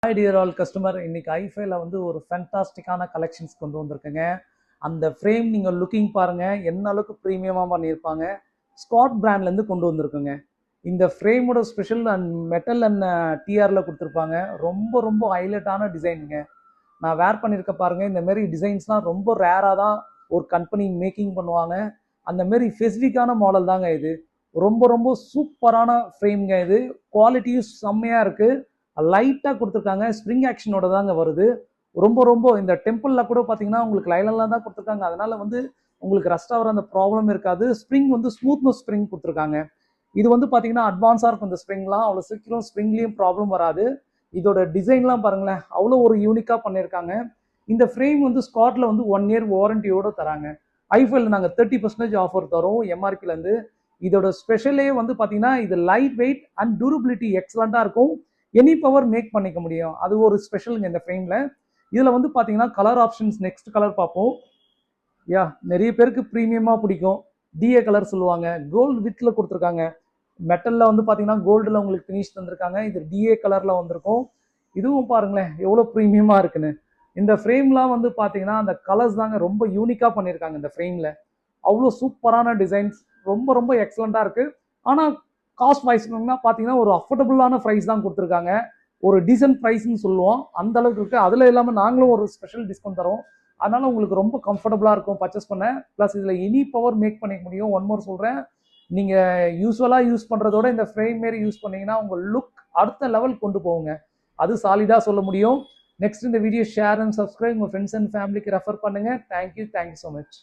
Hi dear all customer, இன்னைக்கு ஐஃபைல வந்து ஒரு ஃபேண்டாஸ்டிக்கான கலெக்ஷன்ஸ் கொண்டு வந்திருக்கேங்க. அந்த ஃப்ரேம் நீங்க லுக்கிங் பாருங்க, என்ன அளவுக்கு ப்ரீமியமா பண்ணியிருப்பாங்க. ஸ்காட் பிராண்ட்லேருந்து கொண்டு வந்திருக்குங்க. இந்த ஃப்ரேமோட ஸ்பெஷல் அண்ட் மெட்டல் அண்ட் டிஆர்ல கொடுத்துருப்பாங்க. ரொம்ப ரொம்ப ஹைலைட்டான டிசைனுங்க. நான் வேர் பண்ணியிருக்க பாருங்க, இந்த மாதிரி டிசைன்ஸ்லாம் ரொம்ப ரேராக தான் ஒரு கம்பெனி மேக்கிங் பண்ணுவாங்க. அந்த மாதிரி ஸ்பெசிஃபிக்கான மாடல் தாங்க இது. ரொம்ப ரொம்ப சூப்பரான ஃப்ரேம்ங்க இது. குவாலிட்டியும் செம்மையாக இருக்குது. லைட்டாக கொடுத்துருக்காங்க. ஸ்ப்ரிங் ஆக்ஷனோட தாங்க வருது. ரொம்ப ரொம்ப இந்த டெம்பிளில் கூட பார்த்தீங்கன்னா உங்களுக்கு லைலெல்லாம் தான் கொடுத்துருக்காங்க. அதனால வந்து உங்களுக்கு ரஸ்ட் ஆகிற அந்த ப்ராப்ளம் இருக்காது. ஸ்ப்ரிங் வந்து ஸ்மூத்னஸ் ஸ்ப்ரிங் கொடுத்துருக்காங்க. இது வந்து பார்த்தீங்கன்னா அட்வான்ஸாக இருக்கும். இந்த ஸ்ப்ரிங்லாம் அவ்வளோ சீக்கிரம் ஸ்ப்ரிங்லேயும் ப்ராப்ளம் வராது. இதோட டிசைன்லாம் பாருங்களேன், அவ்வளோ ஒரு யூனிக்காக பண்ணியிருக்காங்க. இந்த ஃப்ரேம் வந்து ஸ்காட்ல வந்து 1 இயர் வாரண்டியோடு தராங்க. ஐஃபைல நாங்கள் 30% ஆஃபர் தரோம் எம்ஆர்பிலேருந்து. இதோட ஸ்பெஷலே வந்து பார்த்தீங்கன்னா இது லைட் வெயிட் அண்ட் டூரபிலிட்டி எக்ஸலண்ட்டாக இருக்கும். எனி பவர் மேக் பண்ணிக்க முடியும். அது ஒரு ஸ்பெஷலுங்க இந்த ஃப்ரேமில். இதில் வந்து பார்த்தீங்கன்னா கலர் ஆப்ஷன்ஸ் நெக்ஸ்ட் கலர் பார்ப்போம். நிறைய பேருக்கு ப்ரீமியமாக பிடிக்கும். டிஏ கலர் சொல்லுவாங்க. கோல்டு வித்தில் கொடுத்துருக்காங்க. மெட்டலில் வந்து பார்த்தீங்கன்னா கோல்டில் உங்களுக்கு ஃபினிஷ் தந்திருக்காங்க. இது டிஏ கலரில் வந்திருக்கும். இதுவும் பாருங்களேன் எவ்வளோ ப்ரீமியமாக இருக்குன்னு. இந்த ஃப்ரேம்லாம் வந்து பார்த்தீங்கன்னா அந்த கலர்ஸ் தாங்க ரொம்ப யூனிக்காக பண்ணியிருக்காங்க இந்த ஃப்ரேமில். அவ்வளோ சூப்பரான டிசைன்ஸ், ரொம்ப ரொம்ப எக்ஸலண்ட்டாக இருக்குது. ஆனால் காஸ்ட் வைஸ்னா பார்த்தீங்கன்னா ஒரு அஃபோர்டபுளான ப்ரைஸ் தான் கொடுத்துருக்காங்க. ஒரு டீசென்ட் ப்ரைஸ்ன்னு சொல்லுவோம், அந்த அளவுக்கு இருக்குது. அதில் இல்லாமல் நாங்களும் ஒரு ஸ்பெஷல் டிஸ்கவுண்ட் தரோம். அதனால் உங்களுக்கு ரொம்ப கம்ஃபர்டபுளாக இருக்கும் பர்ச்சேஸ் பண்ண. ப்ளஸ் இதில் எனி பவர் மேக் பண்ணிக்க முடியும். ஒன் மோர் சொல்கிறேன், நீங்கள் யூஸ்வலாக யூஸ் பண்ணுறதோட இந்த ஃப்ரேம் மாரி யூஸ் பண்ணிங்கன்னா உங்கள் லுக் அடுத்த லெவல் கொண்டு போகுங்க. அது சாலிடாக சொல்ல முடியும். நெக்ஸ்ட் இந்த வீடியோ ஷேர் அண்ட் சப்ஸ்கிரைப் உங்கள் ஃப்ரெண்ட்ஸ் அண்ட் ஃபேமிலிக்கு ரெஃபர் பண்ணுங்கள். Thank you so much.